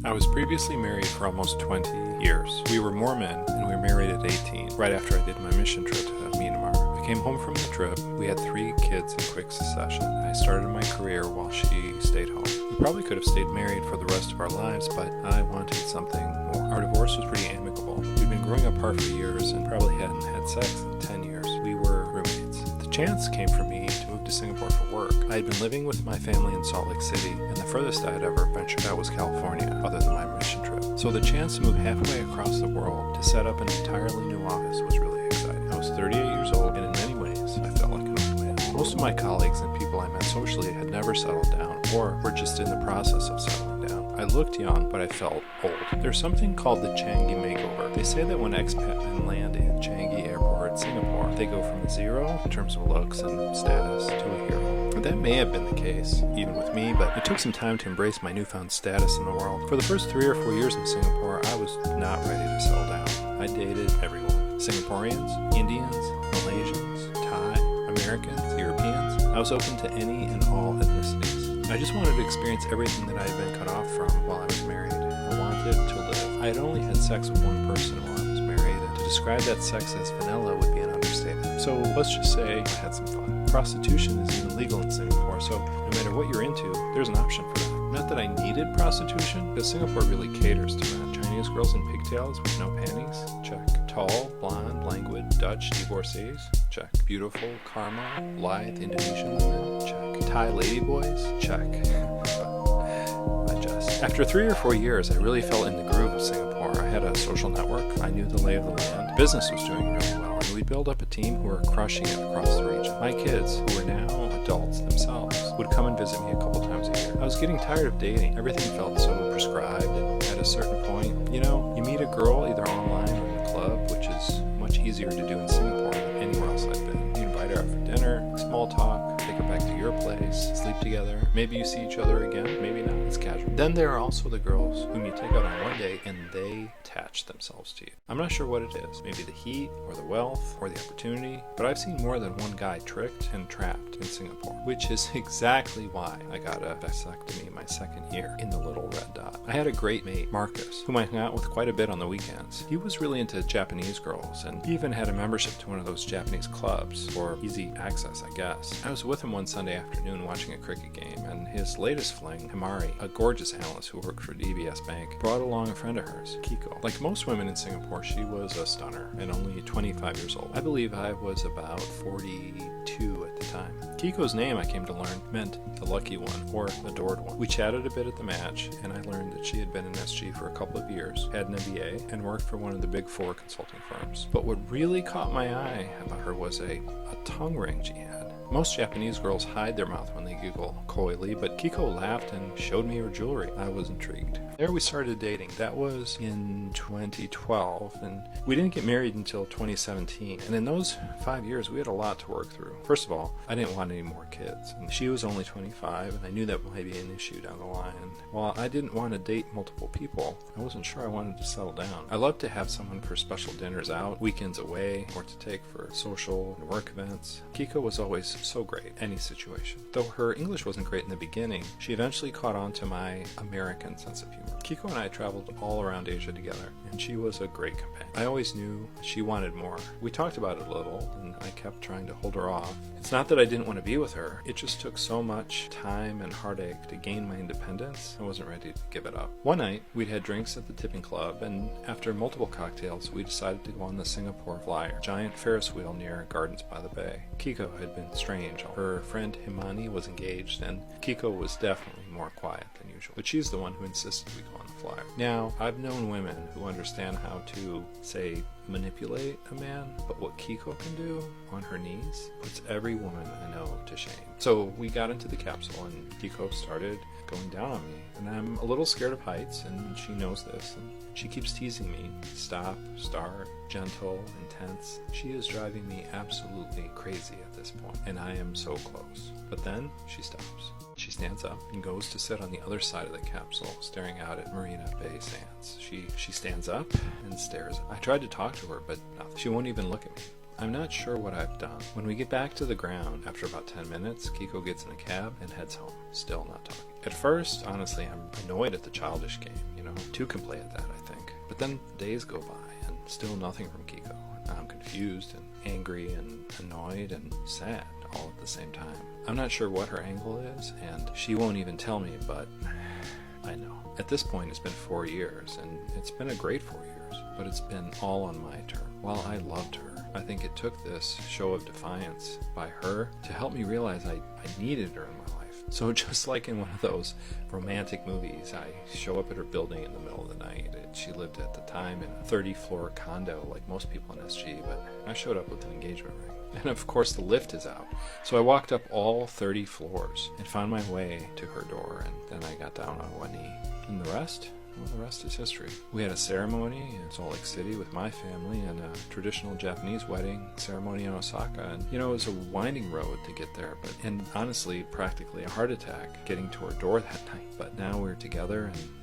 I was previously married for almost 20 years. We were Mormon and we were married at 18, right after I did my mission trip to Myanmar. I came home from the trip. We had 3 kids in quick succession. I started my career while she stayed home. We probably could have stayed married for the rest of our lives, but I wanted something more. Our divorce was pretty amicable. We'd been growing apart for years and probably hadn't had sex in 10 years. We were roommates. The chance came for me to move to Singapore for work. I had been living with my family in Salt Lake City, and the furthest I had ever ventured out was California, other than my mission trip. So the chance to move halfway across the world to set up an entirely new office was really exciting. I was 38 years old, and in many ways, I felt like an old man. Most of my colleagues and people I met socially had never settled down, or were just in the process of settling down. I looked young, but I felt old. There's something called the Changi makeover. They say that when expat men land in Changi Airport, Singapore, they go from 0 in terms of looks and status to a hero. And that may have been the case, even with me, but it took some time to embrace my newfound status in the world. For the first 3 or 4 years in Singapore, I was not ready to settle down. I dated everyone. Singaporeans, Indians, Malaysians, Thai, Americans, Europeans. I was open to any and all ethnicities. I just wanted to experience everything that I had been cut off from while I was married. I wanted to live. I had only had sex with one person while I was married, and to describe that sex as vanilla would be an understatement. So let's just say I had some fun. Prostitution is even legal in Singapore, so no matter what you're into, there's an option for that. Not that I needed prostitution, because Singapore really caters to men. Chinese girls in pigtails with no panties? Check. Tall, blonde, languid, Dutch divorcees? Check. Beautiful, karma, lithe Indonesian women? Check. Thai ladyboys? Check. After 3 or 4 years, I really fell in the groove of Singapore. I had a social network. I knew the lay of the land. Business was doing really well, and we built up a team who were crushing it across the region. My kids, who were now adults themselves, would come and visit me a couple times a year. I was getting tired of dating. Everything felt so prescribed, and at a certain point, you meet a girl either online or in a club, which is much easier to do in Singapore than anywhere else I've been. You invite her out for dinner, small talk, take her back to your place, sleep together. Maybe you see each other again, maybe not. It's casual. Then there are also the girls whom you take out on one day and they attach themselves to you. I'm not sure what it is. Maybe the heat or the wealth or the opportunity, but I've seen more than one guy tricked and trapped in Singapore, which is exactly why I got a vasectomy my second year in the little red dot. I had a great mate, Marcus, whom I hung out with quite a bit on the weekends. He was really into Japanese girls, and he even had a membership to one of those Japanese clubs, or easy access, I guess. I was with him one Sunday afternoon watching a cricket game, and his latest fling, Himari, a gorgeous analyst who worked for DBS Bank, brought along a friend of hers, Kiko. Like most women in Singapore, she was a stunner and only 25 years old. I believe I was about 42 at the time. Kiko's name, I came to learn, meant the lucky one, or adored one. We chatted a bit at the match, and I learned that she had been in SG for a couple of years, had an MBA, and worked for one of the big 4 consulting firms. But what really caught my eye about her was a tongue ring she had. Most Japanese girls hide their mouth when they giggle coyly, but Kiko laughed and showed me her jewelry. I was intrigued. There we started dating. That was in 2012, and we didn't get married until 2017. And in those 5 years, we had a lot to work through. First of all, I didn't want any more kids. And she was only 25, and I knew that might be an issue down the line. And while I didn't want to date multiple people, I wasn't sure I wanted to settle down. I loved to have someone for special dinners out, weekends away, or to take for social and work events. Kiko was always so great, any situation. Though her English wasn't great in the beginning, she eventually caught on to my American sense of humor. Kiko and I traveled all around Asia together, and she was a great companion. I always knew she wanted more. We talked about it a little, and I kept trying to hold her off. It's not that I didn't want to be with her, it just took so much time and heartache to gain my independence, I wasn't ready to give it up. One night, we'd had drinks at the tipping club, and after multiple cocktails, we decided to go on the Singapore Flyer, a giant Ferris wheel near Gardens by the Bay. Kiko had been strange. Her friend Himani was engaged, and Kiko was definitely more quiet than usual. But she's the one who insisted we go on the Flyer. Now, I've known women who understand how to, say, manipulate a man, but what Kiko can do on her knees puts every woman I know to shame. So we got into the capsule, and Kiko started going down on me. And I'm a little scared of heights, and she knows this, and she keeps teasing me. Stop, start, gentle, intense. She is driving me absolutely crazy at this point, and I am so close. But then she stops. She stands up and goes to sit on the other side of the capsule, staring out at Marina Bay Sands. She stands up and stares. I tried to talk to her, but nothing. She won't even look at me. I'm not sure what I've done. When we get back to the ground, after about 10 minutes, Kiko gets in a cab and heads home, still not talking. At first, honestly, I'm annoyed at the childish game. Two can play at that, I think. But then days go by and still nothing from Kiko. I'm confused and angry and annoyed and sad all at the same time. I'm not sure what her angle is, and she won't even tell me, but I know. At this point, it's been 4 years, and it's been a great 4 years, but it's been all on my term. While I loved her, I think it took this show of defiance by her to help me realize I needed her in my life. So just like in one of those romantic movies, I show up at her building in the middle of the night. She lived at the time in a 30-floor condo like most people in SG, but I showed up with an engagement ring. And of course the lift is out. So I walked up all 30 floors and found my way to her door, and then I got down on one knee. And the rest? Well, the rest is history. We had a ceremony in Salt Lake City with my family and a traditional Japanese wedding ceremony in Osaka. And, it was a winding road to get there, and honestly, practically a heart attack getting to her door that night. But now we're together, and